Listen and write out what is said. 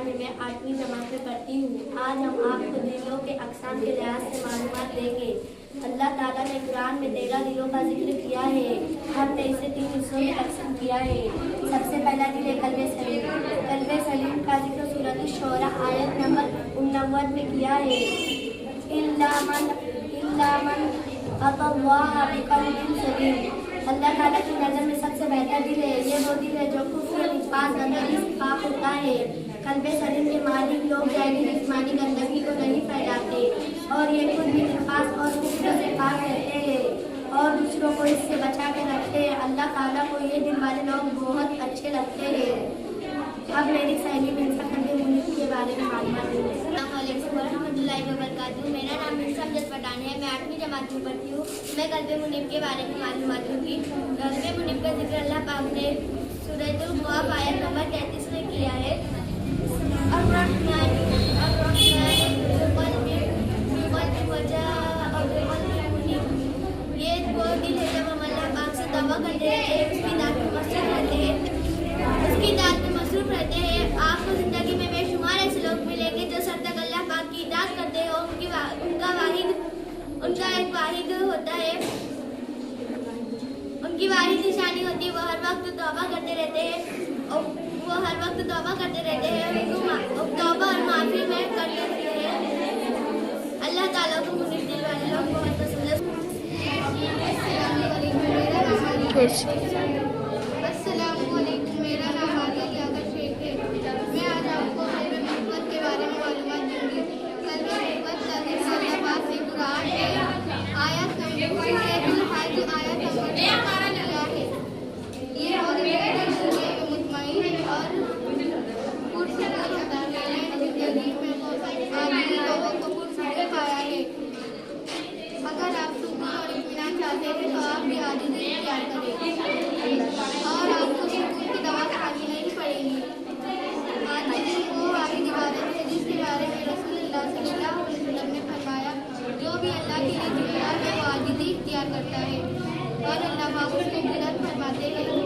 में मैं 8वीं जमात में पढ़ती हूँ। आज हम आपको दिलों के अक़साम के लिहाज से मालूमात देंगे। अल्लाह ताला ने कुरान में 13 दिलों का जिक्र किया है। हमने इसे 3 हिस्सों में तकसीम किया है। सबसे पहला दिल है कल्बे सलीम। कल्बे सलीम का जिक्र सूरत शूरा आयत नंबर 89 में किया है। इल्ला मन अतल्लाह बिक़ल्बिन सलीम। अल्लाह ताला की नज़र में सबसे बेहतर दिल है ये वो दिल है जो कुफ्र निफाक गंदगी से पाक होता है। कल्बे सलीम के मालिक लोग जाहिली जिस्मानी गंदगी को नहीं फैलाते और ये खुद भी निफाक और कुफ्र से पाक रहते हैं और दूसरों को इससे बचा के रखते हैं। अल्लाह ताला को ये दिल वाले लोग बहुत अच्छे लगते हैं। अब मेरी सहेली मिर्ज़ा कल्बे मुनीब के बारे में मालूमात दूँगी। मेरा नाम मिर्ज़ा अमजद पठान है। मैं 8वीं जमात में पढ़ती हूँ। मैं कल्बे मुनीब के बारे में मालूमात दूँगी। कल्बे मुनीब का जिक्र अल्लाह पाक ने सूरह क़ाफ आयत नंबर 33 में किया है। ये वो दिल है जब हम अल्लाह पाक से तौबा करते हैं, उसकी दात में मसरूफ रहते हैं। आपको जिंदगी में बेशुमार ऐसे लोग मिलेंगे जो सद तक अल्लाह पाक की इताअत करते हो। उनका एक वाहिद होता है, उनकी वाहिद निशानी होती है वो हर वक्त तौबा करते रहते हैं तौबा और माफी में करते रहते हैं। अल्लाह ताला को मुनीब दिल वाले लोग बहुत पसंद है। मेरा नाम आलिया लियाकत शेख है। मैं आज आपको कल्बे मुनीब के बारे में मालूमात दूंगी। कल्बे मुनीब का जिक्र अल्लाह पाक ने कुरान में आयत नंबर 2 आयत नंबर 4 किया है। ये वो दिल है जो मुतमईन और पुरसुकून होता है। मैंने जिंदगी में आदमी लोगों को पुरसुकून पाया है। अगर आप सुकून और इत्मीनान चाहते हैं तो आप भी आजिज़ी इख्तियार करें और आपको सुकून की दवा खानी नहीं पड़ेगी। आजिज़ी वो वाहिद इबादत है जिसके बारे में रसूलुल्लाह सल्लल्लाहु अलैहि वसल्लम ने फरमाया, जो भी अल्लाह के लिए झुकता है वो आजिज़ी इख्तियार करता है और अल्लाह पाक उसको क़िदरत फरमाते हैं।